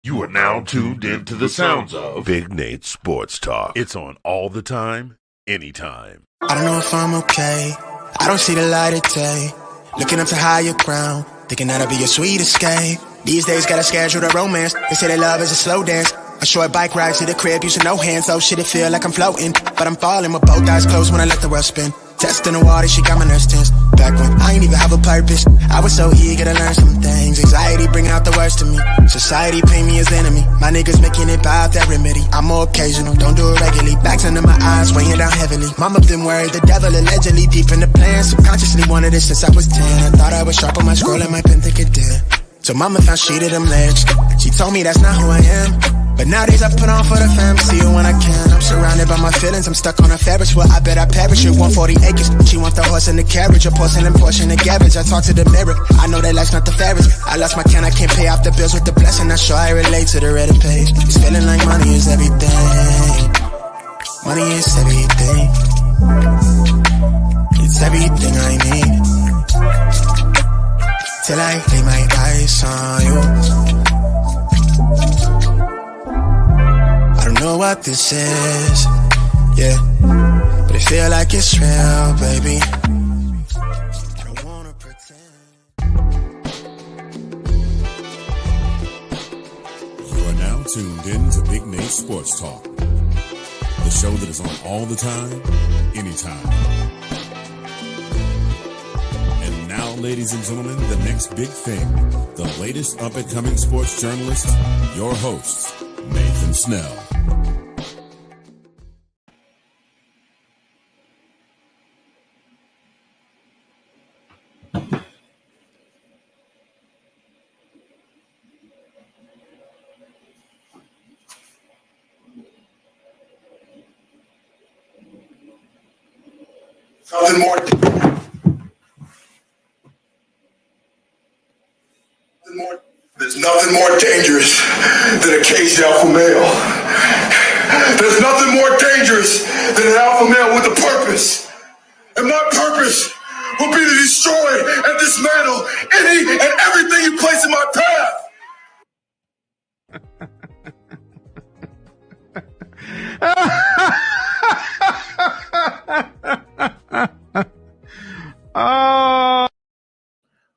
You are now tuned into the sounds of Big Nate Sports Talk. It's on all the time, anytime. I don't know if I'm okay. I don't see the light of day. Looking up to higher ground, thinking that'll be a sweet escape. These days gotta schedule the romance. They say that love is a slow dance. A short bike ride to the crib using no hands. Oh shit, it feel like I'm floating, but I'm falling with both eyes closed when I let the world spin. Testing the water, she got my nerves tense. Back when I ain't even have a purpose, I was so eager to learn some things. Anxiety bringing out the worst in me. Society paint me as enemy. My niggas making it by that remedy. I'm more occasional, don't do it regularly. Backs under my eyes, weighing down heavily. Mama been worried, the devil allegedly deep in the plan. Subconsciously wanted it since I was 10. I thought I was sharp on my scroll and my pen think it did. So mama found she to them legs. She told me that's not who I am. But nowadays I put on for the fam, see you when I can. I'm surrounded by my feelings, I'm stuck on a Ferris wheel. I bet I perish at 140 acres. She wants the horse and the carriage, a porcelain portion of garbage. I talk to the mirror, I know that life's not the fairest. I lost my can, I can't pay off the bills with the blessing. I'm sure I relate to the Reddit page. It's feeling like money is everything. Money is everything. It's everything I need. Till I lay my eyes on you. I don't know what this is, yeah, but it feel like it's real, baby. I don't wanna pretend. You are now tuned in to Big Nate Sports Talk, the show that is on all the time, anytime. And now, ladies and gentlemen, the next big thing, the latest up-and-coming sports journalist, your host, Nathan Snell. There's nothing more dangerous than a caged alpha male. There's nothing more dangerous than an alpha male with a purpose. And my purpose will be to destroy and dismantle any and everything you place in my path.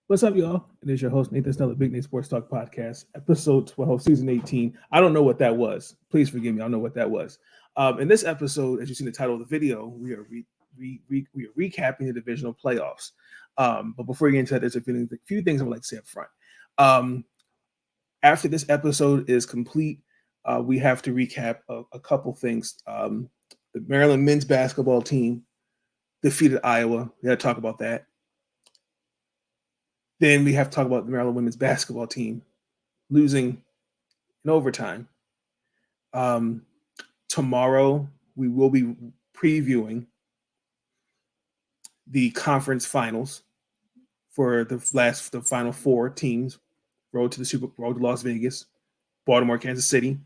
What's up, y'all? It is your host, Nathan Snell, Big Nate Sports Talk Podcast, episode 12, season 18. I don't know what that was. Please forgive me. I don't know what that was. In this episode, as you see in the title of the video, we are recapping the divisional playoffs. But before we get into that, there's a few things I would like to say up front. After this episode is complete, we have to recap a couple things. The Maryland men's basketball team defeated Iowa. We got to talk about that. Then we have to talk about the Maryland women's basketball team losing in overtime. Tomorrow, we will be previewing the conference finals for the final four teams. Road to Las Vegas, Baltimore, Kansas City,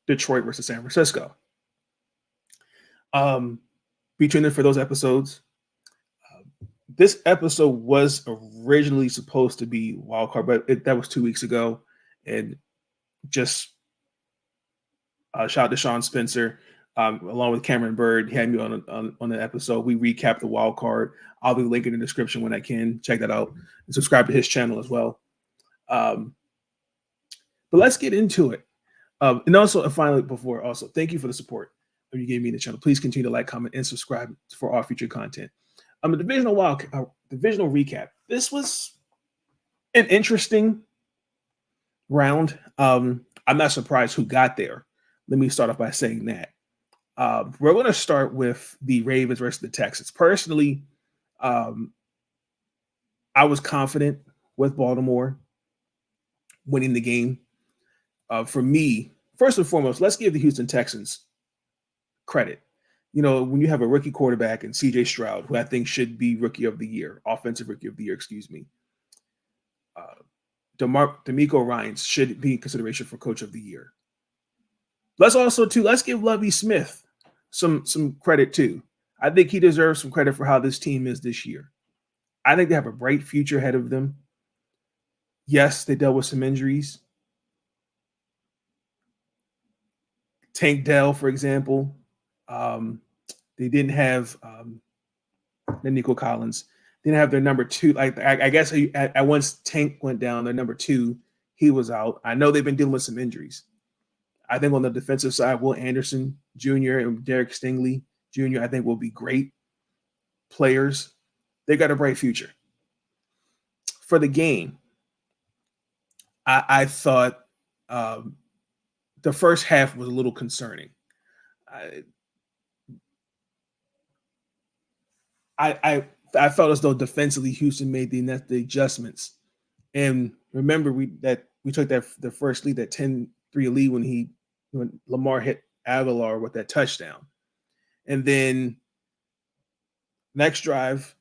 Detroit versus San Francisco. Between them for those episodes, this episode was originally supposed to be wild card, but that was 2 weeks ago. And just shout out to Sean Spencer, along with Cameron Bird. He had me on the episode. We recapped the wild card. I'll be linking in the description when I can. Check that out and subscribe to his channel as well. But let's get into it. And also, finally, thank you for the support that you gave me in the channel. Please continue to like, comment, and subscribe for all future content. The divisional recap. This was an interesting round. I'm not surprised who got there. Let me start off by saying that. We're going to start with the Ravens versus the Texans. Personally, I was confident with Baltimore winning the game. For me, first and foremost, let's give the Houston Texans credit. You know, when you have a rookie quarterback and CJ Stroud, who I think should be offensive rookie of the year, DeMeco Ryans should be in consideration for coach of the year. Let's give Lovie Smith some credit too. I think he deserves some credit for how this team is this year. I think they have a bright future ahead of them. Yes, they dealt with some injuries. Tank Dell, for example. They didn't have Nico Collins. They didn't have their number 2. Like I guess at once Tank went down, their number 2, he was out. I know they've been dealing with some injuries. I think on the defensive side, Will Anderson Jr. and Derek Stingley Jr. I think will be great players. They got a bright future. For the game, I thought the first half was a little concerning. I felt as though defensively Houston made the adjustments. And remember we took the first lead, that 10-3 lead when Lamar hit Aguilar with that touchdown. And then next drive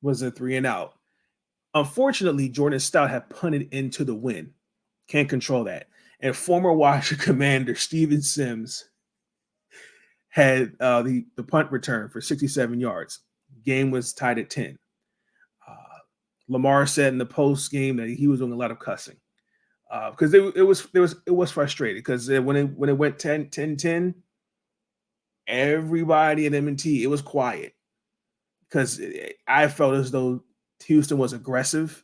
was a 3-and-out. Unfortunately, Jordan Stout had punted into the wind. Can't control that. And former Washington Commander Steven Sims had the punt return for 67 yards. Game was tied at 10. Lamar said in the post game that he was doing a lot of cussing because it was frustrating because when it went 10-10, everybody at M&T, it was quiet because I felt as though Houston was aggressive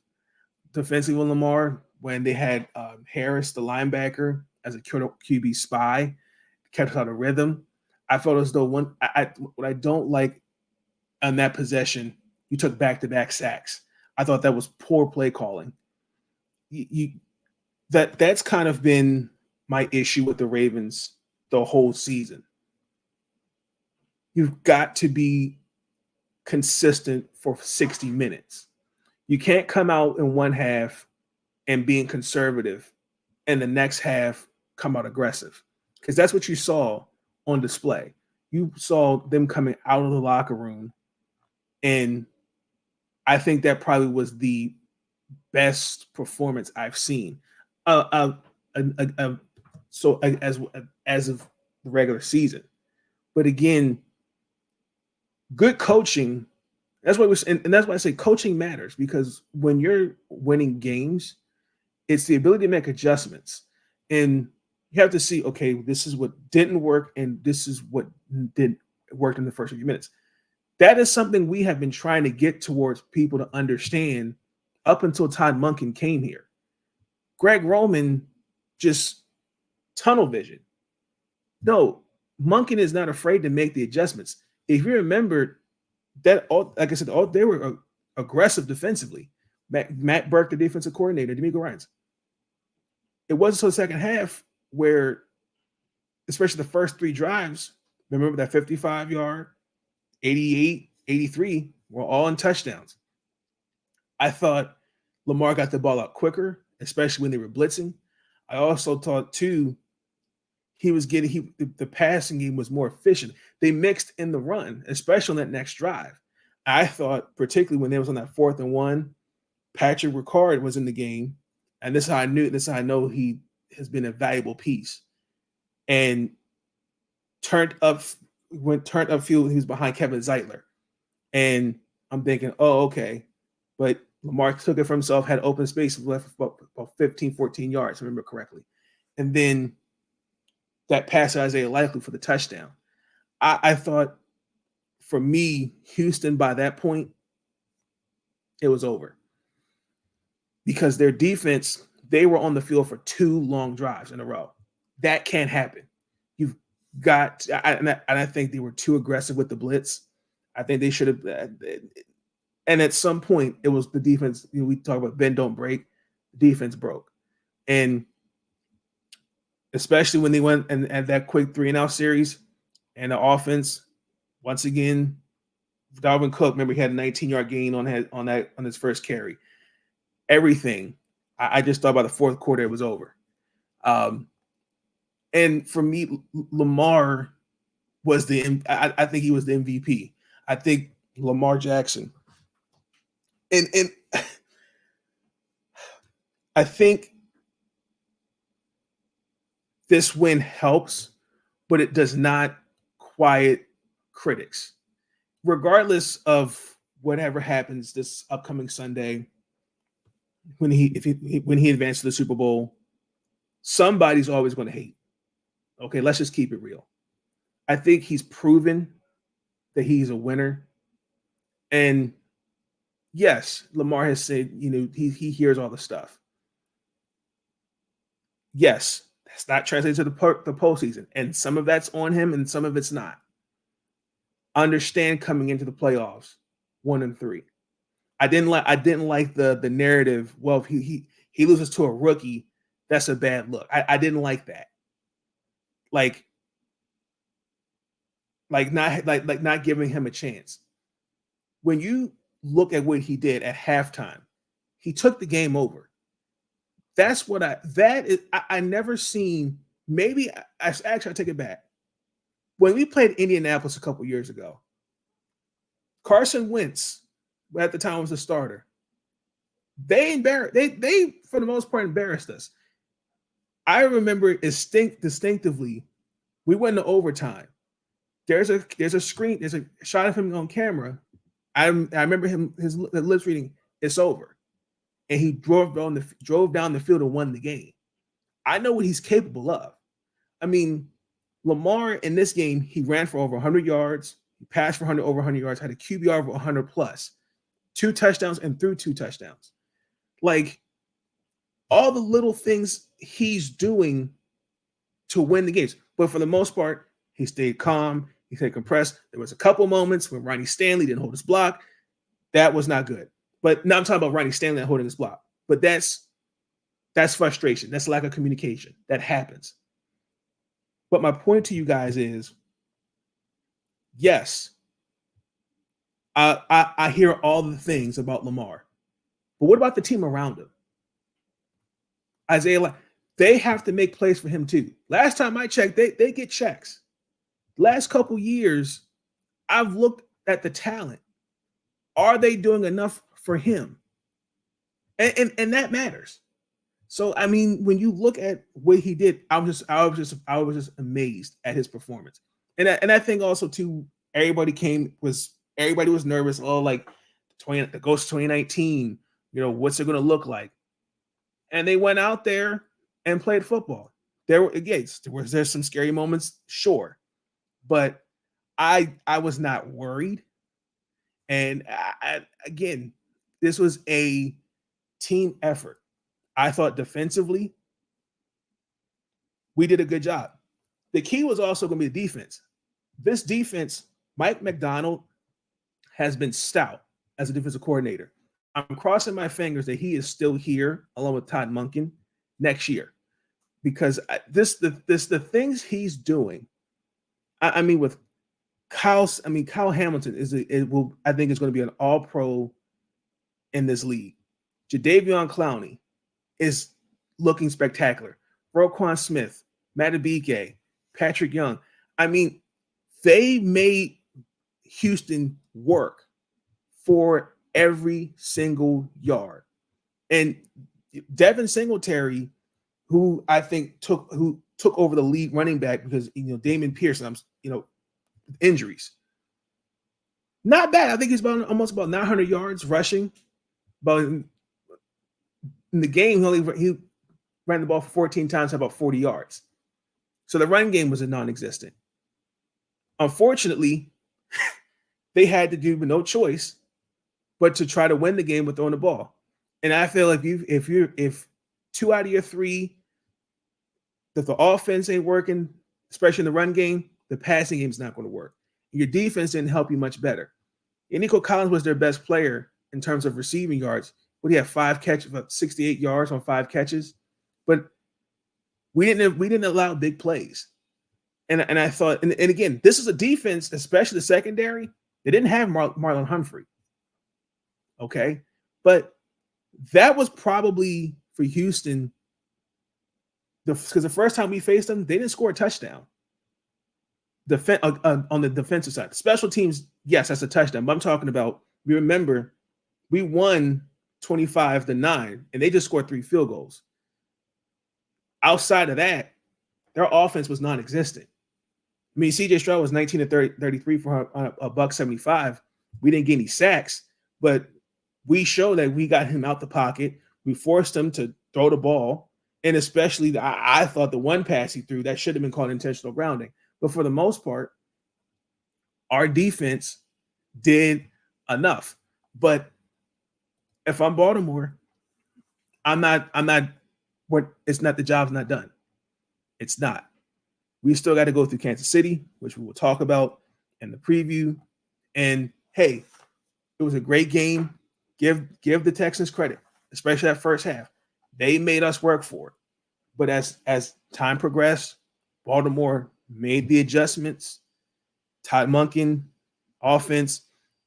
defensively on Lamar when they had Harris, the linebacker, as a QB spy, kept us out of rhythm. I felt as though what I don't like on that possession, you took back-to-back sacks. I thought that was poor play calling. That's kind of been my issue with the Ravens the whole season. You've got to be consistent for 60 minutes. You can't come out in one half and being conservative and the next half come out aggressive, because that's what you saw on display. You saw them coming out of the locker room, and I think that probably was the best performance I've seen. So as of the regular season, but again, good coaching. That's why that's why I say coaching matters, because when you're winning games, it's the ability to make adjustments, and you have to see, okay, this is what didn't work, and this is what did work in the first few minutes. That is something we have been trying to get towards people to understand up until Todd Monken came here. Greg Roman just tunnel vision. No, Monken is not afraid to make the adjustments. If you remember that, like I said, they were aggressive defensively. Matt Burke, the defensive coordinator, D'Amico Ryans. It wasn't until the second half where, especially the first 3 drives, remember that 55-yard, 88, 83 were all in touchdowns. I thought Lamar got the ball out quicker, especially when they were blitzing. I also thought, too, the passing game was more efficient. They mixed in the run, especially on that next drive. I thought, particularly when they was on that 4th and 1, Patrick Ricard was in the game, and this is how I know he has been a valuable piece. And turned upfield, he was behind Kevin Zeitler. And I'm thinking, oh, okay. But Lamar took it for himself, had open space, left about 15, 14 yards, if I remember correctly. And then that pass to Isaiah Likely for the touchdown. I thought, for me, Houston, by that point, it was over. Because their defense, they were on the field for 2 long drives in a row. That can't happen. You've got, and I think they were too aggressive with the blitz. I think they should have, and at some point, it was the defense. We talk about bend, don't break. The defense broke. And especially when they went and at that quick 3-and-out series, and the offense, once again, Dalvin Cook, remember, he had a 19-yard gain on his first carry. Everything. I just thought by the 4th quarter it was over. And for me, Lamar was I think he was the MVP. I think Lamar Jackson. And I think this win helps, but it does not quiet critics. Regardless of whatever happens this upcoming Sunday, when he advances to the Super Bowl, somebody's always going to hate. Okay, let's just keep it real. I think he's proven that he's a winner. And yes, Lamar has said, he hears all the stuff. Yes, that's not translated to the postseason. And some of that's on him and some of it's not. Understand coming into the playoffs, 1-3. I didn't like the narrative. Well, if he loses to a rookie, that's a bad look. I didn't like that. Like not giving him a chance. When you look at what he did at halftime, he took the game over. That's what I never seen. Maybe I take it back. When we played Indianapolis a couple years ago, Carson Wentz, at the time was the starter. They for the most part embarrassed us. I remember distinctively, we went into overtime. There's a screen, there's a shot of him on camera. I remember his lips reading, "It's over," and he drove down the field and won the game. I know what he's capable of. I mean, Lamar in this game, he ran for over 100 yards, he passed for over 100 yards, had a QBR of 100 plus, 2 touchdowns and threw 2 touchdowns. Like all the little things he's doing to win the games, but for the most part, he stayed calm. He stayed compressed. There was a couple moments when Ronnie Stanley didn't hold his block. That was not good. But now I'm talking about Ronnie Stanley not holding his block. But that's frustration. That's lack of communication. That happens. But my point to you guys is, yes, I hear all the things about Lamar. But what about the team around him? Isaiah, they have to make plays for him too. Last time I checked, they get checks. Last couple years, I've looked at the talent. Are they doing enough for him? And that matters. So I mean, when you look at what he did, I was just amazed at his performance. And I think also too, everybody was nervous. Oh, like the ghost of 2019. What's it going to look like? And they went out there and played football. There's some scary moments, sure. But I was not worried. And again, this was a team effort. I thought defensively, we did a good job. The key was also going to be the defense. This defense, Mike Macdonald has been stout as a defensive coordinator. I'm crossing my fingers that he is still here along with Todd Monken next year, because the things he's doing. I mean, with Kyle Hamilton I think is going to be an all-pro in this league. Jadeveon Clowney is looking spectacular. Roquan Smith, Matabike, Patrick Young. I mean, they made Houston work for every single yard. And Devin Singletary, who I think took over the lead running back because Damon Pearson, injuries. Not bad. I think he's almost about 900 yards rushing. But in the game, he ran the ball 14 times, about 40 yards. So the run game was a non-existent. Unfortunately, they had to do no choice but to try to win the game with throwing the ball. And I feel like if 2 out of your 3, if the offense ain't working, especially in the run game, the passing game is not going to work. Your defense didn't help you much better. And Nico Collins was their best player in terms of receiving yards. But he had 5 catches, about 68 yards on 5 catches. But we didn't allow big plays. And I thought, and again, this is a defense, especially the secondary. They didn't have Marlon Humphrey. Okay, but that was probably for Houston because the first time we faced them, they didn't score a touchdown. On the defensive side, special teams, yes, that's a touchdown. But I'm talking about, we remember we won 25-9, and they just scored 3 field goals. Outside of that, their offense was non-existent. I mean, CJ Stroud was 19-33 for a $175. We didn't get any sacks, but we showed that we got him out the pocket. We forced him to throw the ball, And especially, I thought the one pass he threw, that should have been called intentional grounding. But for the most part, our defense did enough. But if I'm Baltimore, it's not, the job's not done. It's not. We still got to go through Kansas City, which we will talk about in the preview. And hey, it was a great game. Give the Texans credit, especially that first half. They made us work for it. But as time progressed, Baltimore made the adjustments. Todd Monken, offense,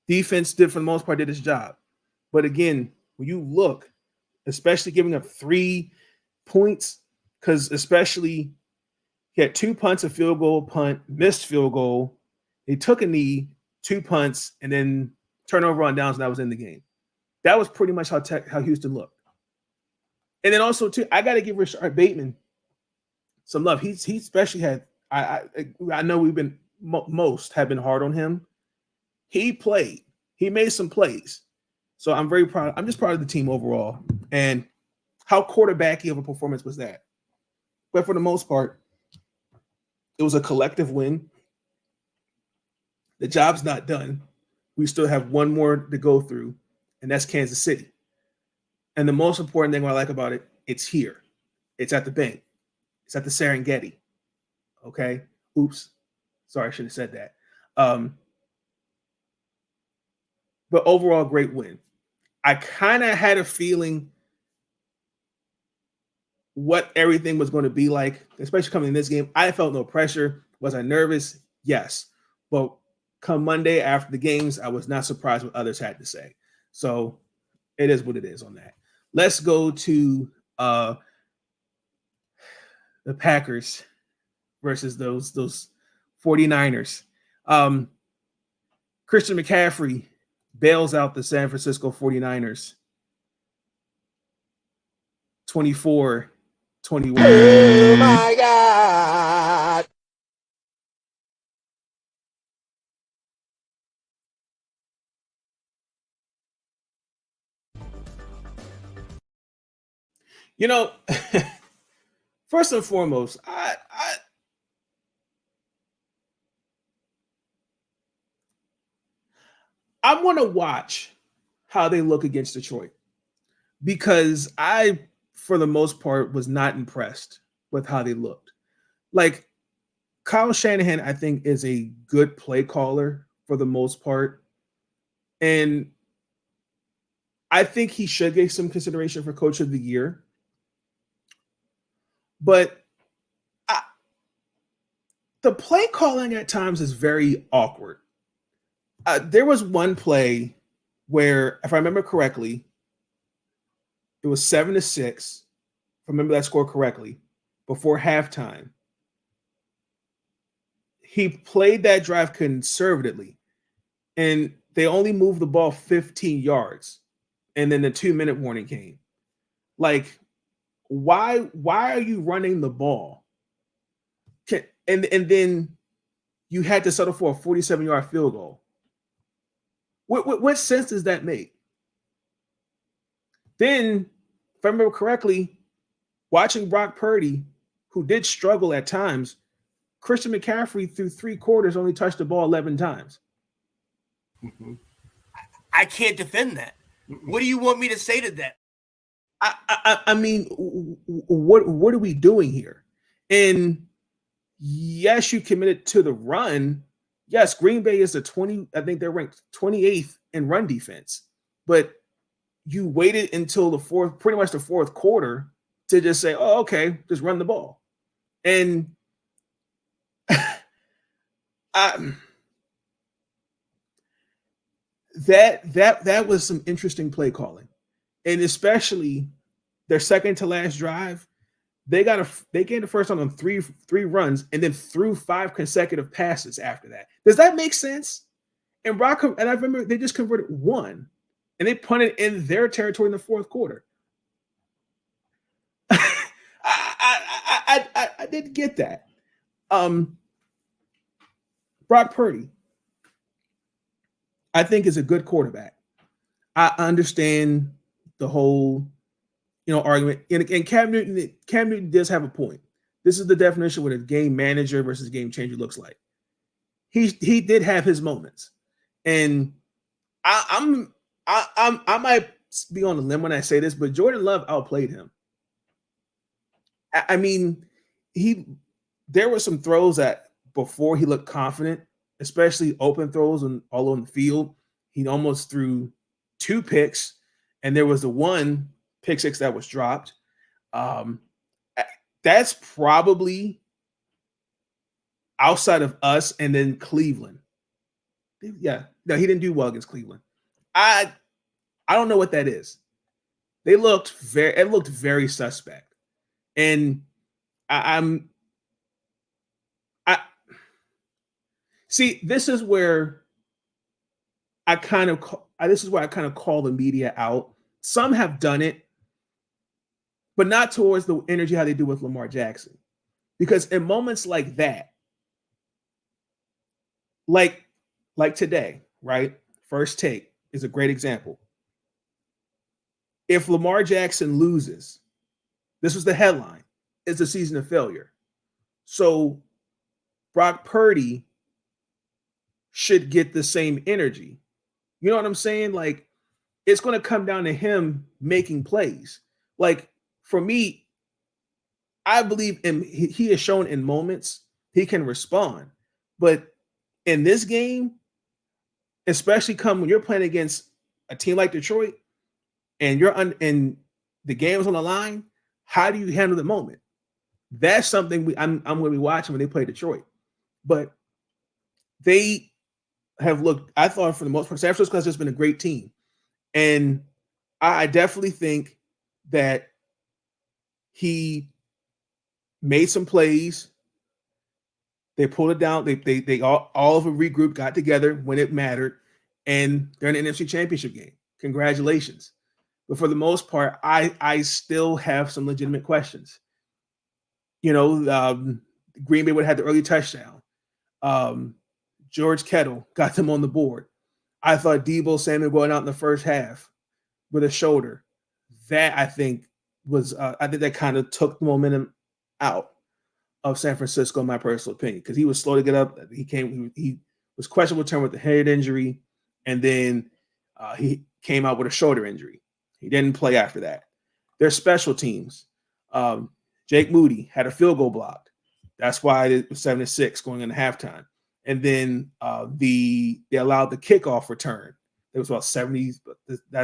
defense did for the most part did its job. But again, when you look, especially giving up 3 points, because especially he had 2 punts, a field goal, punt, missed field goal. He took a knee, 2 punts, and then turnover on downs, and that was in the game. That was pretty much how Houston looked. And then also, too, I got to give Rashard Bateman some love. He especially had, I know we've been, most have been hard on him. He played. He made some plays. So I'm very proud. I'm just proud of the team overall. And how quarterbacky of a performance was that? But for the most part, it was a collective win. The job's not done. We still have one more to go through, and that's Kansas City. And the most important thing I like about it, it's here. It's at the bank. It's at the Serengeti. Okay? Oops. Sorry, I should have said that. But overall, great win. I kind of had a feeling what everything was going to be like, especially coming in this game. I felt no pressure. Was I nervous? Yes. But come Monday after the games, I was not surprised what others had to say. So it is what it is on that. Let's go to the Packers versus those 49ers. Christian McCaffrey bails out the San Francisco 49ers 24-21. Oh my God. You know, first and foremost, I want to watch how they look against Detroit, because I, for the most part, was not impressed with how they looked. Like, Kyle Shanahan, I think, is a good play caller for the most part. And I think he should get some consideration for Coach of the Year. But the play calling at times is very awkward. There was one play where, if I remember correctly, it was 7-6. If I remember that score correctly, before halftime. He played that drive conservatively, and they only moved the ball 15 yards. And then the 2-minute warning came. Like, why are you running the ball? And then you had to settle for a 47-yard field goal. What sense does that make? Then, if I remember correctly, watching Brock Purdy, who did struggle at times, Christian McCaffrey through 3 quarters only touched the ball 11 times. Mm-hmm. I can't defend that. Mm-mm. What do you want me to say to that? I mean, what are we doing here? And yes, you committed to the run. Yes, Green Bay is I think they're ranked 28th in run defense. But you waited until pretty much the fourth quarter to just say, oh, okay, just run the ball. And that was some interesting play calling. And especially their second to last drive, they gained the first on three runs and then threw 5 consecutive passes after that. Does that make sense? And I remember they just converted 1, and they punted in their territory in the fourth quarter. I didn't get that. Brock Purdy, I think, is a good quarterback. I understand the whole argument. And Cam Newton does have a point. This is the definition of what a game manager versus game changer looks like. He did have his moments, and I might be on the limb when I say this, but Jordan Love outplayed him. I mean, there were some throws that before he looked confident, especially open throws and all on the field. He almost threw 2 picks, and there was the 1 pick 6 that was dropped. That's probably outside of us and then Cleveland. Yeah, no, he didn't do well against Cleveland. I don't know what that is. It looked very suspect. And I see, this is where I kind of call the media out. Some have done it, but not towards the energy how they do with Lamar Jackson. Because in moments like that, like today, right? First Take is a great example. If Lamar Jackson loses, this was the headline, it's a season of failure. So Brock Purdy should get the same energy. You know what I'm saying? Like, it's going to come down to him making plays. Like, for me, I believe he has shown in moments he can respond. But in this game, especially when you're playing against a team like Detroit and and the game is on the line, how do you handle the moment? That's something I'm going to be watching when they play Detroit. But they have looked, I thought for the most part, San Francisco has just been a great team. And I definitely think that he made some plays. They pulled it down. They all of them regrouped, got together when it mattered, and they're in the NFC Championship game. Congratulations. But for the most part, I still have some legitimate questions. Green Bay would have had the early touchdown. George Kittle got them on the board. I thought Deebo Samuel going out in the first half with a shoulder, that I think that kind of took the momentum out of San Francisco, in my personal opinion, because he was slow to get up. He was questionable return with the head injury, and then he came out with a shoulder injury. He didn't play after that. Their special teams. Jake Moody had a field goal blocked. That's why it was 7-6 going into halftime. And then they allowed the kickoff return. It was about 70. That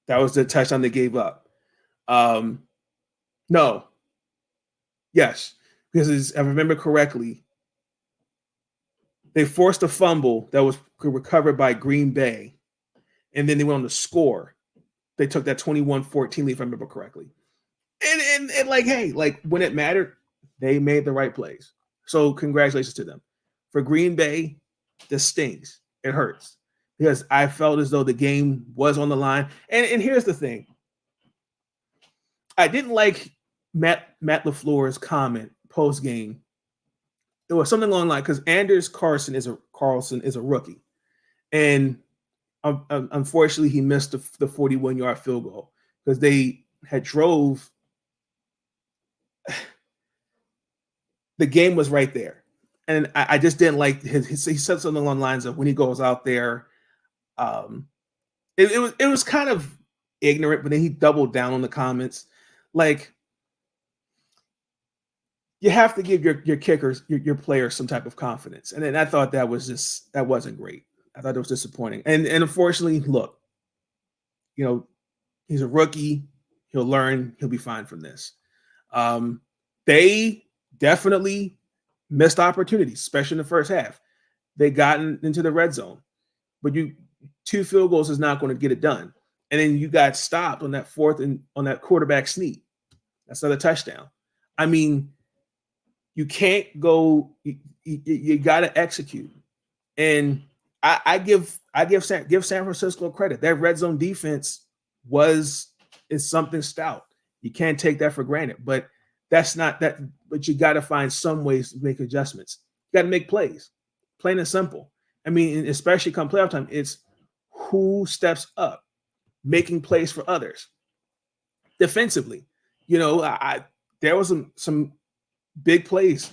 was the touchdown they gave up. No. Yes, because if I remember correctly, they forced a fumble that was recovered by Green Bay, and then they went on to score. They took that 21-14 lead, if I remember correctly. And when it mattered, they made the right plays. So congratulations to them. For Green Bay, this stings. It hurts because I felt as though the game was on the line. And here's the thing. I didn't like Matt LaFleur's comment post game. It was something along the line because Anders Carlson is a rookie, and unfortunately he missed the 41-yard field goal because they had drove. The game was right there, and I just didn't like he said something along the lines of when he goes out there. It was kind of ignorant, but then he doubled down on the comments, like. You have to give your kickers, your players, some type of confidence. And then I thought that wasn't great. I thought it was disappointing. And unfortunately, look, he's a rookie. He'll learn. He'll be fine from this. They definitely missed opportunities, especially in the first half. They gotten into the red zone, but 2 field goals is not going to get it done. And then you got stopped on that fourth and on that quarterback sneak. That's another touchdown. I mean, you can't go. You got to execute, and I give San Francisco credit. That red zone defense is something stout. You can't take that for granted. But that's not that. But you got to find some ways to make adjustments. You got to make plays, plain and simple. I mean, especially come playoff time, it's who steps up, making plays for others. defensively. There was some big plays.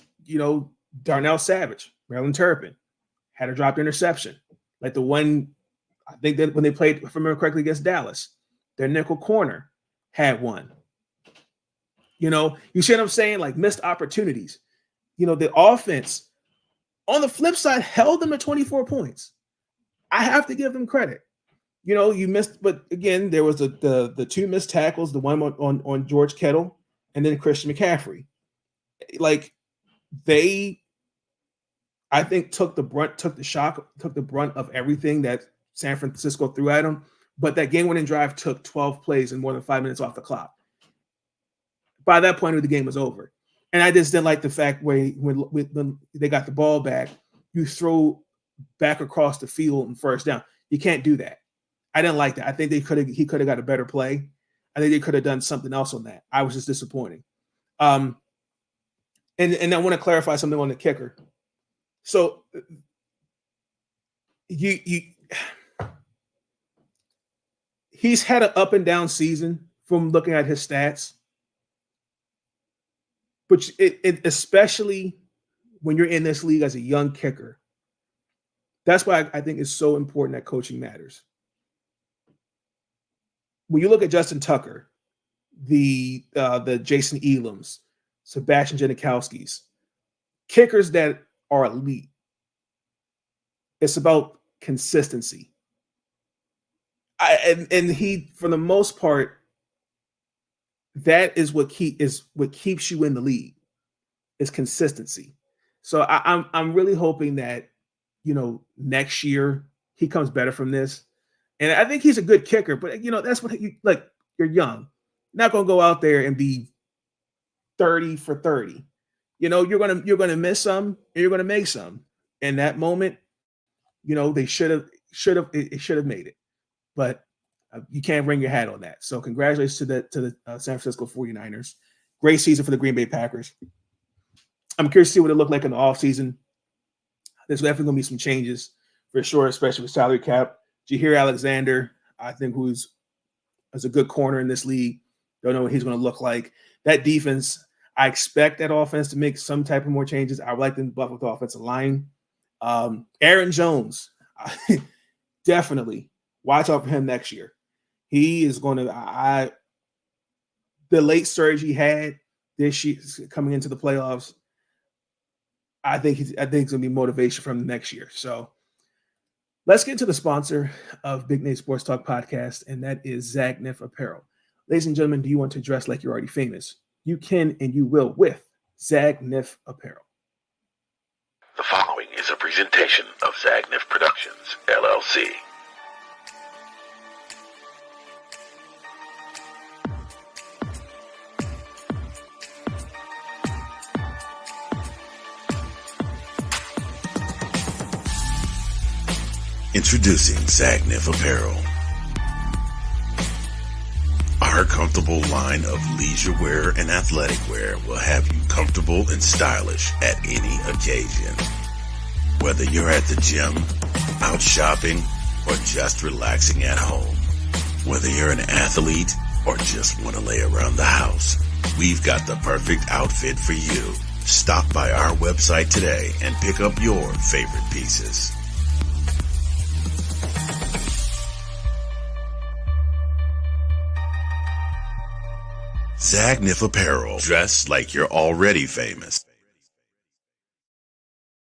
Darnell Savage, Maryland Turpin had a dropped interception. Like the one, I think that when they played, if I remember correctly, against Dallas, their nickel corner had one. You see what I'm saying? Like missed opportunities. The offense on the flip side held them to 24 points. I have to give them credit. You missed, but again, there was the two missed tackles, the one on George Kittle and then Christian McCaffrey. Like I think took the brunt of everything that San Francisco threw at them. But that game-winning drive took 12 plays and more than 5 minutes off the clock. By that point, the game was over. And I just didn't like the fact when they got the ball back, you throw back across the field and first down. You can't do that. I didn't like that. I think he could have got a better play. I think they could have done something else on that. I was just disappointing. And I want to clarify something on the kicker. So he's had an up and down season from looking at his stats. But especially when you're in this league as a young kicker, that's why I think it's so important that coaching matters. When you look at Justin Tucker, the Jason Elams, Sebastian Janikowski's, kickers that are elite, it's about consistency. And he, for the most part, that is what keeps you in the league, is consistency. So I'm really hoping that next year he comes better from this. And I think he's a good kicker, but that's what you're young. Not gonna go out there and be 30 for 30. You're gonna miss some and you're gonna make some. In that moment, they should have made it. But you can't bring your hat on that. So congratulations to the San Francisco 49ers. Great season for the Green Bay Packers. I'm curious to see what it looked like in the offseason. There's definitely going to be some changes for sure, especially with salary cap. Jair Alexander, I think, is a good corner in this league. Don't know what he's going to look like. That defense, I expect that offense to make some type of more changes. I would like them to buff with the offensive line. Aaron Jones, definitely watch out for him next year. He is going to the late surge he had this year coming into the playoffs. I think it's going to be motivation from the next year. So let's get to the sponsor of Big Nate Sports Talk podcast, and that is Zagnif Apparel. Ladies and gentlemen, do you want to dress like you're already famous? You can and you will with Zagnif Apparel. The following is a presentation of Zagnif Productions, LLC. Introducing Zagnif Apparel. Our comfortable line of leisure wear and athletic wear will have you comfortable and stylish at any occasion. Whether you're at the gym, out shopping, or just relaxing at home. Whether you're an athlete or just want to lay around the house, we've got the perfect outfit for you. Stop by our website today and pick up your favorite pieces. Zagnif Apparel. Dress like you're already famous.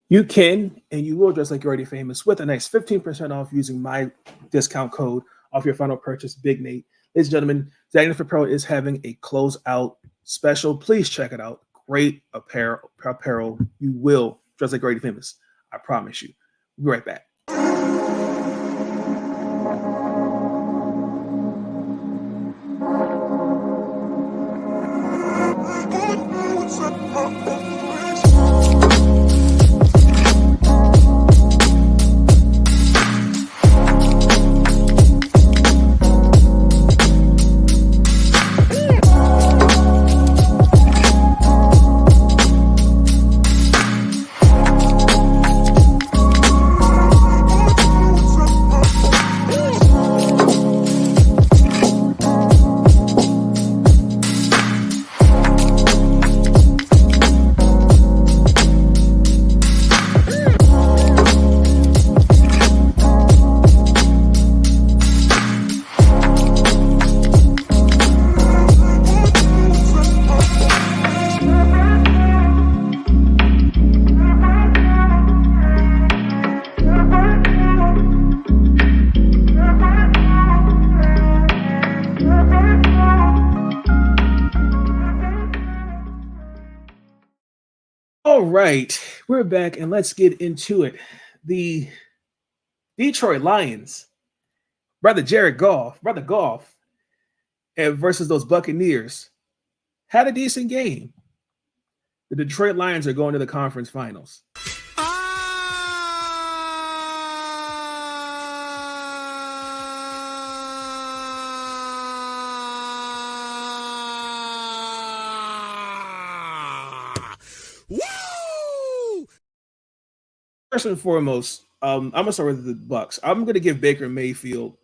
You can and you will dress like you're already famous with a nice 15% off using my discount code off your final purchase, Big Nate. Ladies and gentlemen, Zagnif Apparel is having a closeout special. Please check it out. Great apparel. You will dress like you're already famous. I promise you. We'll be right back. All right, we're back and let's get into it. The Detroit Lions, brother Goff, and versus those Buccaneers had a decent game. The Detroit Lions are going to the conference finals. First and foremost, I'm gonna start with the Bucks. I'm gonna give Baker Mayfield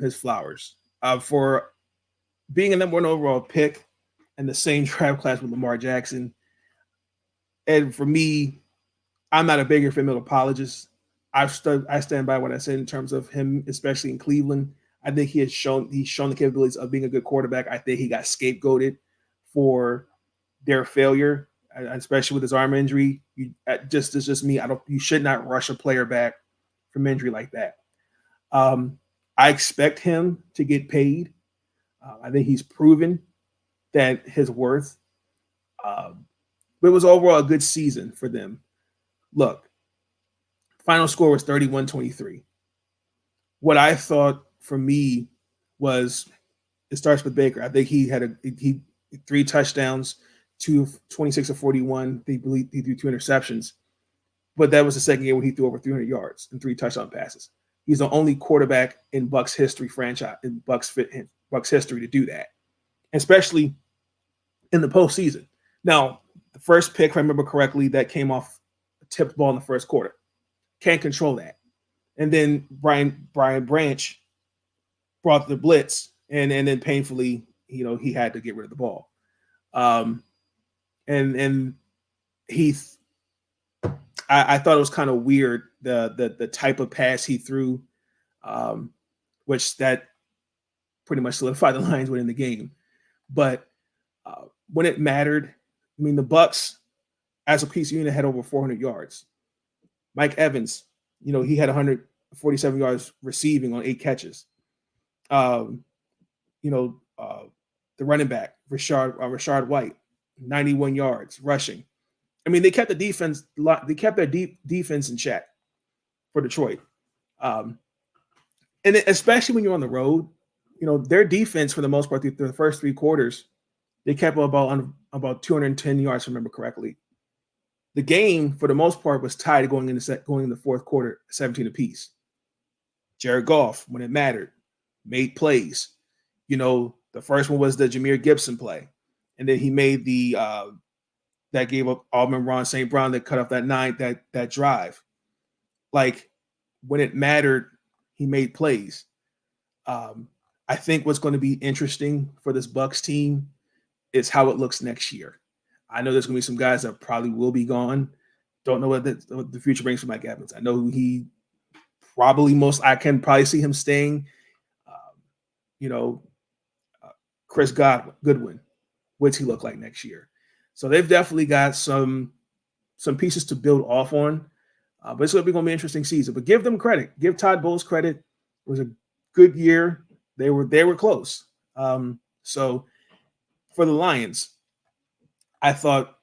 his flowers for being a number one overall pick in the same draft class with Lamar Jackson. And for me, I'm not a Baker Mayfield apologist. I stand by what I said in terms of him, especially in Cleveland. I think he's shown the capabilities of being a good quarterback. I think he got scapegoated for their failure, especially with his arm injury. It's just me. You should not rush a player back from injury like that. I expect him to get paid. I think he's proven that his worth. But it was overall a good season for them. Look, final score was 31-23. What I thought for me was it starts with Baker. I think he had 3 touchdowns, 26 of 41. He threw 2 interceptions. But that was the second game when he threw over 300 yards and 3 touchdown passes. He's the only quarterback in Bucs history Bucs history to do that, especially in the postseason. Now, the first pick, if I remember correctly, that came off a tipped ball in the first quarter. Can't control that. And then Brian Branch brought the blitz, and then painfully, he had to get rid of the ball. And Heath, I thought it was kind of weird the type of pass he threw, which that pretty much solidified the Lions winning the game. But when it mattered, I mean, the Bucs as a piece of unit had over 400 yards. Mike Evans, he had 147 yards receiving on 8 catches. The running back Rashard White, 91 yards rushing. I mean, they kept the defense. They kept their defense in check for Detroit, and especially when you're on the road, their defense for the most part through the first 3 quarters, they kept about 210 yards, if I remember correctly. The game for the most part was tied going in the fourth quarter, 17 apiece. Jared Goff, when it mattered, made plays. The first one was the Jahmyr Gibson play, and then he made the that gave up Ron St. Brown that cut off that drive. Like, when it mattered, he made plays. I think what's going to be interesting for this Bucs team is how it looks next year. I know there's going to be some guys that probably will be gone. Don't know what the future brings for Mike Evans. I know I can probably see him staying. Chris Goodwin, what's he look like next year? So they've definitely got some pieces to build off on. But it's going to be an interesting season. But give them credit. Give Todd Bowles credit. It was a good year. They were close. So for the Lions, I thought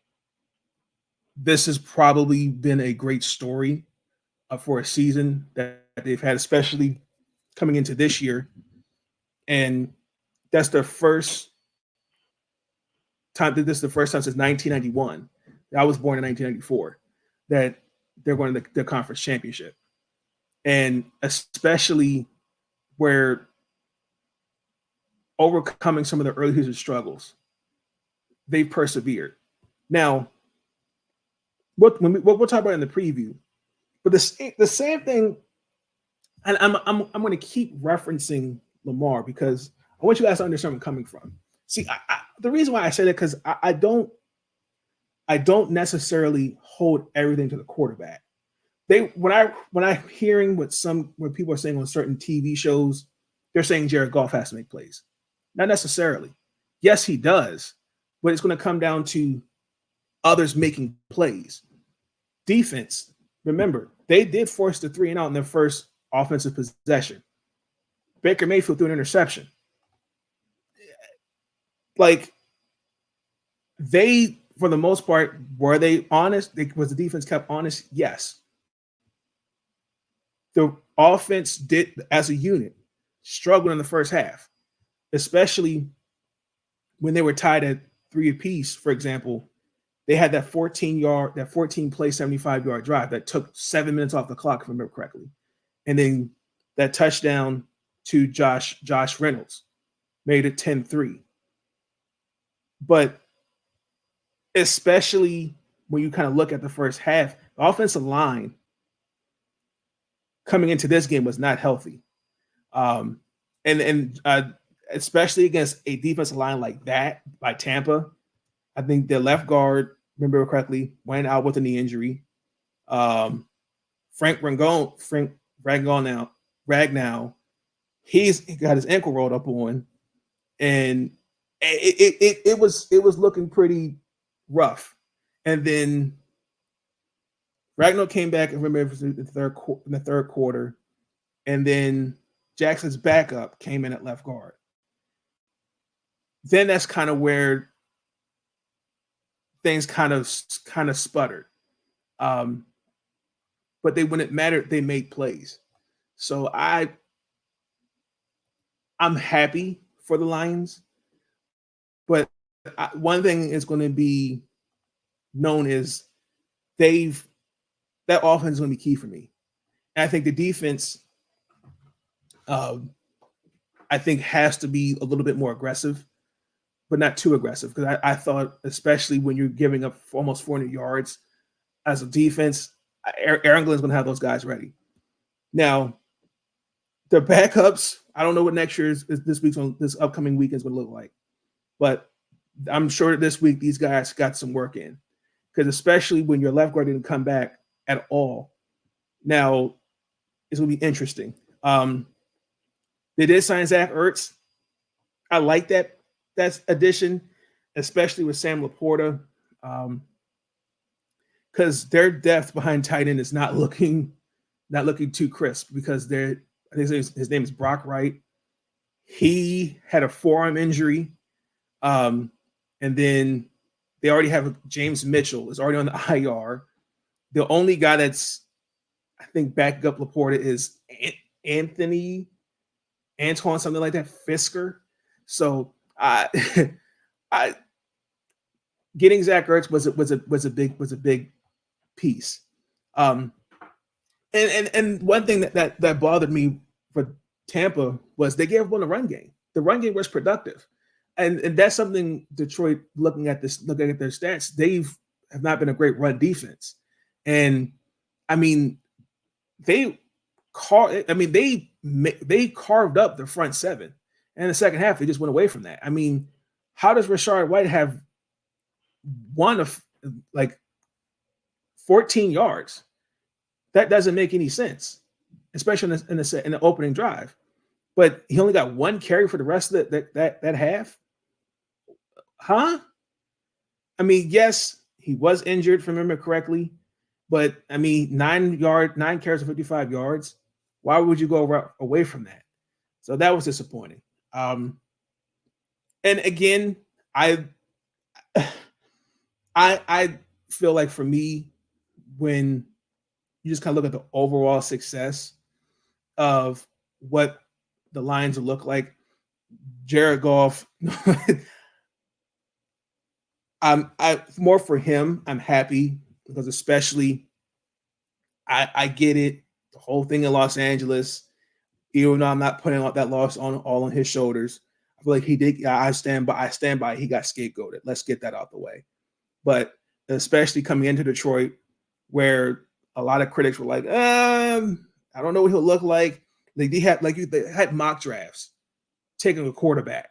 this has probably been a great story for a season that they've had, especially coming into this year. And that's their first time. This is the first time since 1991. I was born in 1994 that they're going to the conference championship. And especially where overcoming some of the early season struggles, they've persevered. Now, we'll talk about in the preview, but the same thing, and I'm going to keep referencing Lamar because I want you guys to understand where I'm coming from. See, the reason why I say that because I don't necessarily hold everything to the quarterback. When I'm hearing what people are saying on certain TV shows, they're saying Jared Goff has to make plays. Not necessarily. Yes, he does, but it's going to come down to others making plays. Defense, remember, they did force the 3-and-out in their first offensive possession. Baker Mayfield threw an interception. Like, they for the most part, were they honest? Was the defense kept honest? Yes. The offense did, as a unit, struggle in the first half, especially when they were tied at 3 apiece. For example, they had that 14 play, 75-yard drive that took 7 minutes off the clock, if I remember correctly. And then that touchdown to Josh Reynolds made it 10-3. But especially when you kind of look at the first half, the offensive line coming into this game was not healthy. Especially against a defensive line like that by Tampa, I think the left guard, remember correctly, went out with a knee injury. Frank Ragnow, he's got his ankle rolled up on, and it was looking pretty rough. And then Ragnow came back and remember in the third quarter, and then Jackson's backup came in at left guard. Then that's kind of where things kind of sputtered. But when it mattered, they made plays. So I'm happy for the Lions, but one thing is going to be known is that offense is going to be key for me. And I think the defense, I think, has to be a little bit more aggressive, but not too aggressive. Because I thought, especially when you're giving up almost 400 yards as a defense, Aaron Glenn's going to have those guys ready. Now, the backups, I don't know what next year's this upcoming weekend is going to look like, but I'm sure this week these guys got some work in, because especially when your left guard didn't come back at all. Now, it's going to be interesting. They did sign Zach Ertz. I like that addition, especially with Sam Laporta, because their depth behind tight end is not looking too crisp, because I think his name is Brock Wright. He had a forearm injury, and then they already have James Mitchell is already on the IR. The only guy that's, I think, backing up Laporta is Antoine, something like that, Fisker. So getting Zach Ertz was a big piece. And one thing that bothered me for Tampa was they gave up on the run game. The run game was productive, and that's something Detroit, looking at their stats, they have not been a great run defense. And I mean, they carved up the front seven. And in the second half, they just went away from that. I mean, how does Rashard White have one of 14 yards? That doesn't make any sense, especially in the opening drive. But he only got one carry for the rest of that half. Huh? I mean, yes, he was injured, if I remember correctly. But I mean, 9 carries for 55 yards. Why would you go away from that? So that was disappointing. And again, I feel like, for me, when you just kind of look at the overall success of what the Lions will look like, Jared Goff, I more for him. I'm happy because, especially, I get it, the whole thing in Los Angeles. Even though I'm not putting that loss all on his shoulders, I feel like he did. I stand by. He got scapegoated. Let's get that out the way. But especially coming into Detroit, where a lot of critics were like, I don't know what he'll look like. They had mock drafts taking a quarterback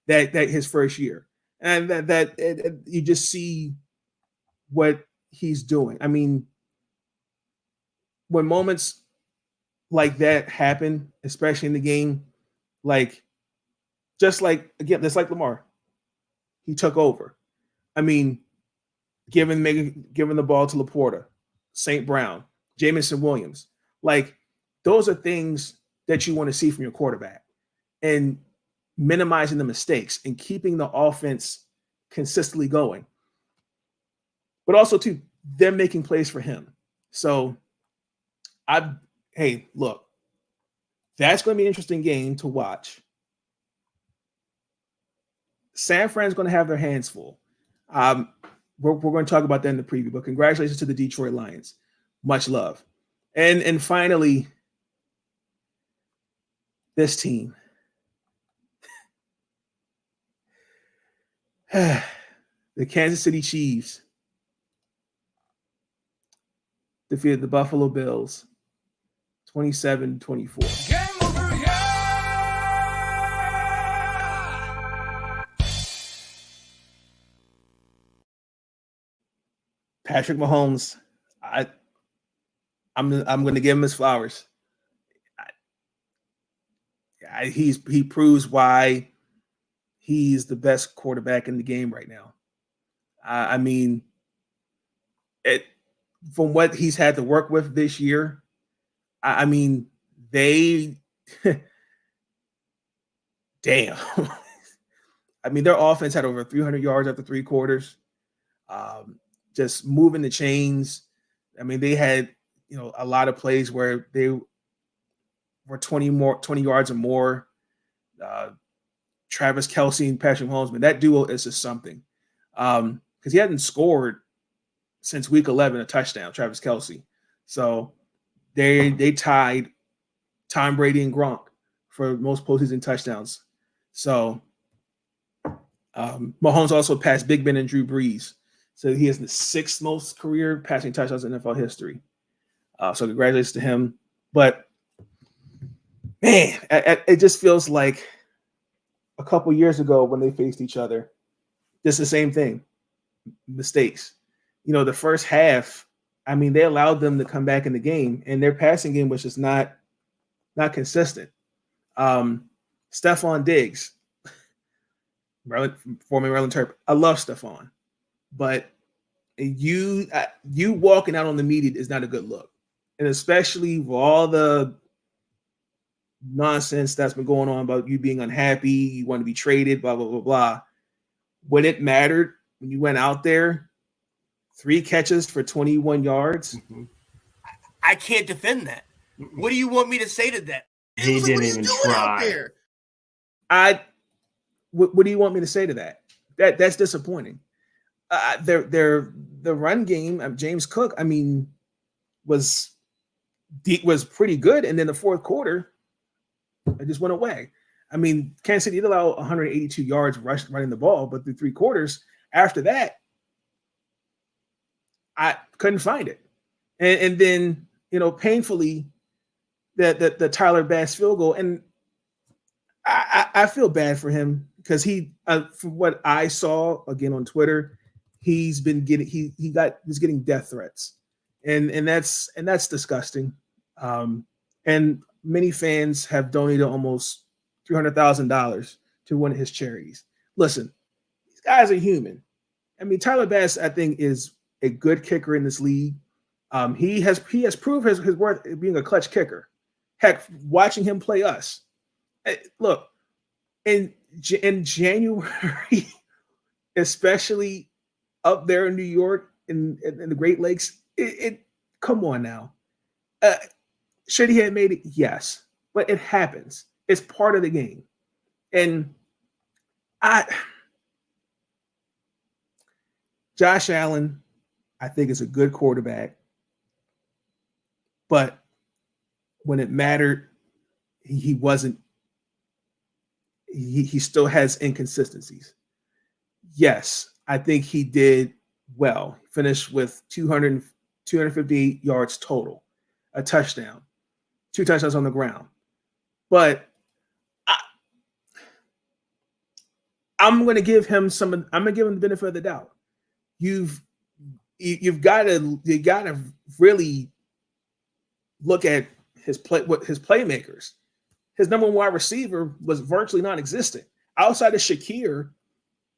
that his first year, and that you just see what he's doing. I mean, when moments like that happen, especially in the game, just like Lamar, he took over. I mean, giving the ball to Laporta, St. Brown, Jamison Williams, those are things that you want to see from your quarterback, and minimizing the mistakes and keeping the offense consistently going. but also too, them making plays for him. So hey, look, that's going to be an interesting game to watch. San Fran's going to have their hands full. We're going to talk about that in the preview, but congratulations to the Detroit Lions. Much love. And finally, this team. The Kansas City Chiefs defeated the Buffalo Bills 27-24. Patrick Mahomes, I'm going to give him his flowers. He proves why he's the best quarterback in the game right now. I mean, from what he's had to work with this year, I mean, damn. I mean, their offense had over 300 yards after 3 quarters. Just moving the chains. I mean, they had, a lot of plays where they were 20 yards or more. Travis Kelce and Patrick Mahomes, man, that duo is just something. Because he hadn't scored since week 11 a touchdown, Travis Kelce. So they tied Tom Brady and Gronk for most postseason touchdowns. So Mahomes also passed Big Ben and Drew Brees. So he has the 6th most career passing touchdowns in NFL history. So congratulations to him. But, man, it just feels like a couple years ago when they faced each other, just the same thing, mistakes. The first half, I mean, they allowed them to come back in the game, and their passing game was just not consistent. Stephon Diggs, former Maryland Terp, I love Stephon, but you walking out on the media is not a good look, and especially with all the nonsense that's been going on about you being unhappy, you want to be traded, blah, blah, blah, blah. When it mattered, when you went out there, 3 catches for 21 yards. Mm-hmm. I can't defend that. Mm-hmm. What do you want me to say to that? He didn't even try. What do you want me to say to that? That's disappointing. The run game, James Cook, I mean, was pretty good, and then the fourth quarter, it just went away. I mean, Kansas City did allow 182 yards running the ball, but through 3 quarters after that, I couldn't find it. And then, painfully, the Tyler Bass field goal, and I feel bad for him because he, from what I saw again on Twitter, he's been getting was getting death threats, and that's disgusting. And many fans have donated almost $300,000 to one of his charities. Listen, these guys are human. I mean, Tyler Bass, I think, is a good kicker in this league. He has proved his worth being a clutch kicker. Heck, watching him play us. Look, in January, especially up there in New York in the Great Lakes, come on now. Should he have made it? Yes, but it happens. It's part of the game. And Josh Allen, I think, is a good quarterback, but when it mattered, he wasn't. He still has inconsistencies. Yes, I think he did well. He finished with 258 yards total, a touchdown, 2 touchdowns on the ground. But I'm going to give him the benefit of the doubt. You've got to really look at his playmakers. His number 1 wide receiver was virtually non-existent. Outside of Shakir,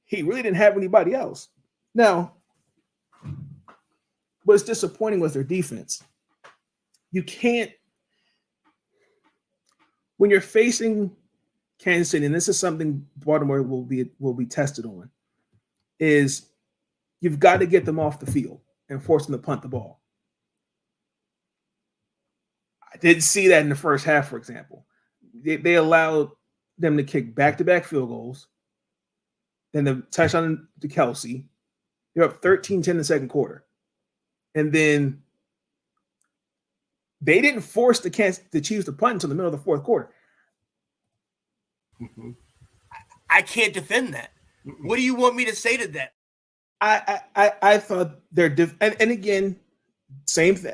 he really didn't have anybody else. Now, what's disappointing with their defense, you can't, when you're facing Kansas City, and this is something Baltimore will be tested on, is You've got to get them off the field and force them to punt the ball. I didn't see that in the first half, for example. They allowed them to kick back-to-back field goals, then the touchdown to Kelsey. They're up 13-10 in the second quarter. And then they didn't force the Chiefs to punt until the middle of the fourth quarter. I can't defend that. What do you want me to say to that? I thought they're and again, same thing.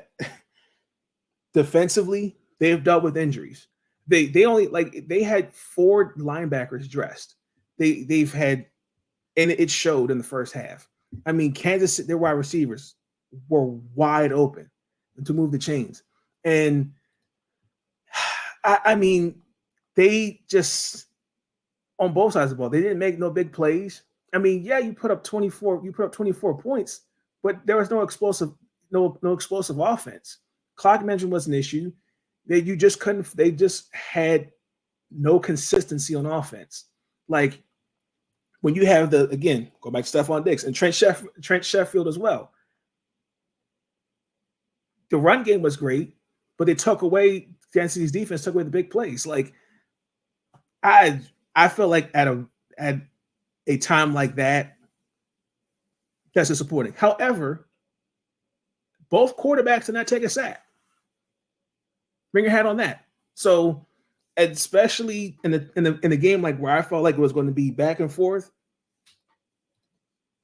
Defensively, they've dealt with injuries. They only they had 4 linebackers dressed. They've had, and it showed in the first half. I mean, Kansas City, their wide receivers were wide open to move the chains. And I mean, they just, on both sides of the ball, they didn't make no big plays. I mean, yeah, you put up 24 points, but there was no explosive offense. Clock management was an issue. They just had no consistency on offense. Like when you have go back to Stephon Diggs and Trent Sheffield as well. The run game was great, but they took away Kansas City's defense, took away the big plays. Like I feel like at a time like that, that's disappointing. However, both quarterbacks did not take a sack. Bring your hat on that. So, especially in the game like where I felt like it was going to be back and forth,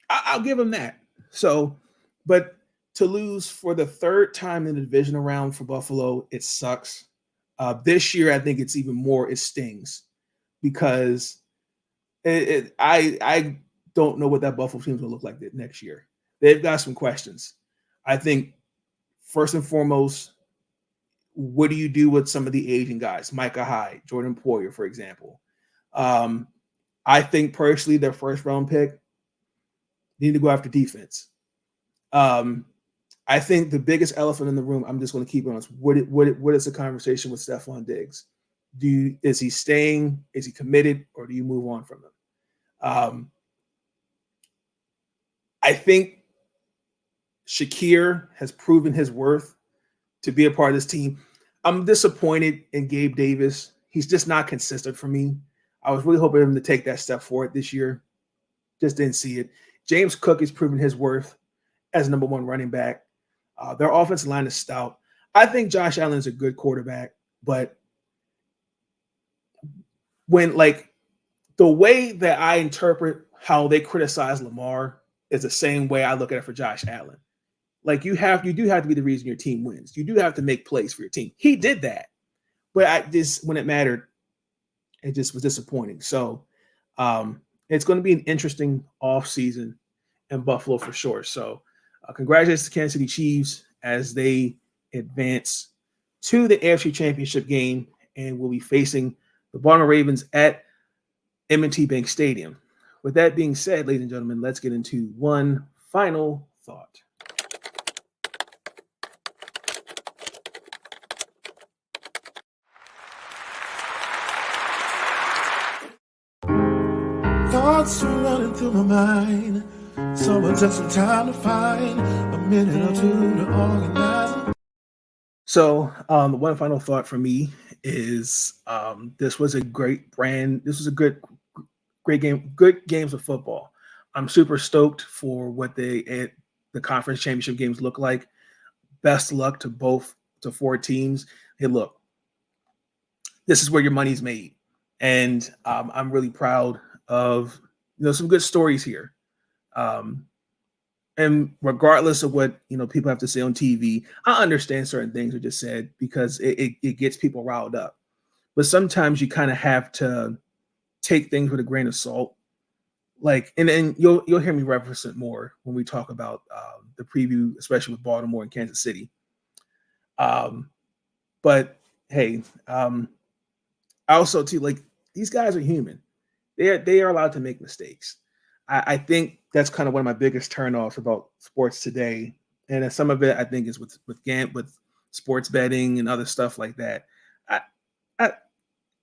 I'll give them that. So, but to lose for the third time in the divisional round for Buffalo, it sucks. This year, I think it's even more. It stings because I don't know what that Buffalo team's going to look like next year. They've got some questions. I think first and foremost, what do you do with some of the Asian guys? Micah Hyde, Jordan Poyer, for example. I think personally their first round pick need to go after defense. I think the biggest elephant in the room, I'm just going to keep it honest. What is the conversation with Stephon Diggs? Is he staying? Is he committed? Or do you move on from him? I think Shakir has proven his worth to be a part of this team. I'm disappointed in Gabe Davis. He's just not consistent for me. I was really hoping him to take that step forward this year. Just didn't see it. James Cook has proven his worth as number 1 running back. Their offensive line is stout. I think Josh Allen is a good quarterback, but when the way that I interpret how they criticize Lamar is the same way I look at it for Josh Allen. Like you do have to be the reason your team wins. You do have to make plays for your team. He did that, but when it mattered, it just was disappointing. So it's going to be an interesting offseason in Buffalo for sure. So congratulations to Kansas City Chiefs as they advance to the AFC Championship game and will be facing the Baltimore Ravens at M&T Bank Stadium. With that being said, ladies and gentlemen, let's get into one final thought. Thoughts are running through my mind. Someone took some time to find a minute or two to organize them. So, one final thought for me is this was a great great game, good games of football. I'm super stoked for what the conference championship games look like. Best of luck to 4 teams. Hey, look, this is where your money's made. And I'm really proud of some good stories here. And regardless of what people have to say on TV, I understand certain things are just said because it gets people riled up. But sometimes you kind of have to take things with a grain of salt. And you'll hear me reference it more when we talk about the preview, especially with Baltimore and Kansas City. But hey, I also too these guys are human. They are allowed to make mistakes. I think that's kind of one of my biggest turnoffs about sports today, and some of it I think is with sports betting and other stuff like that.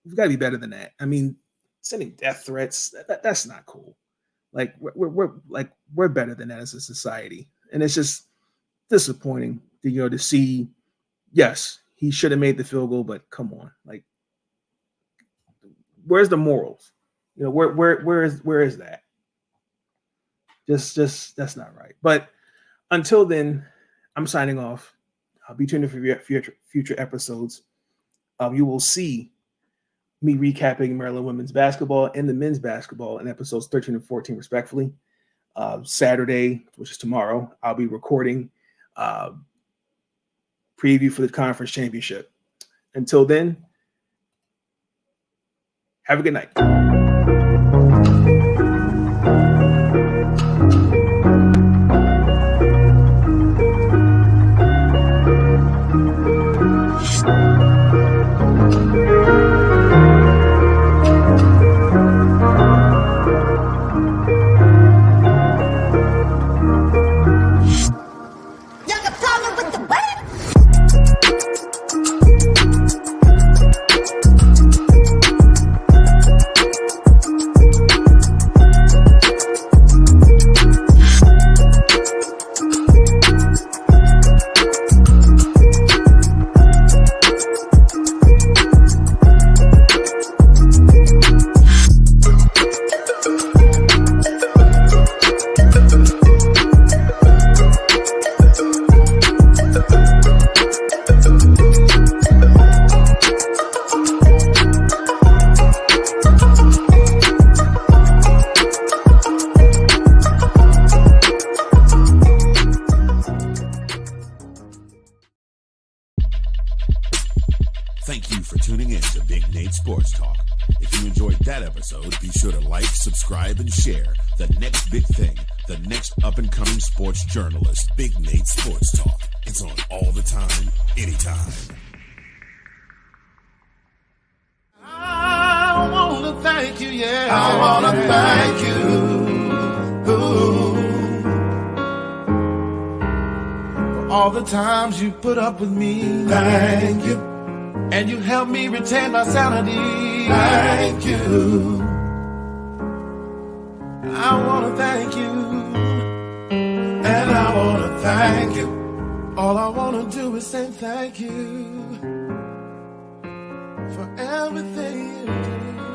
We've got to be better than that. I mean, sending death threats, that's not cool. Like we're better than that as a society, and it's just disappointing to see. Yes, he should have made the field goal, but come on, like, where's the morals? Where is that? Just that's not right. But until then, I'm signing off. I'll be tuning in for future episodes. You will see me recapping Maryland women's basketball and the men's basketball in episodes 13 and 14, respectfully. Saturday, which is tomorrow, I'll be recording preview for the conference championship. Until then, have a good night. Thank you for tuning in to Big Nate Sports Talk. If you enjoyed that episode, be sure to like, subscribe, and share the next big thing, the next up-and-coming sports journalist, Big Nate Sports Talk. It's on all the time, anytime. I want to thank you, yeah. I want to thank you. Ooh. For all the times you put up with me. Thank you. And you helped me retain my sanity. Thank you. I want to thank you. And I want to thank you. All I want to do is say thank you for everything you do.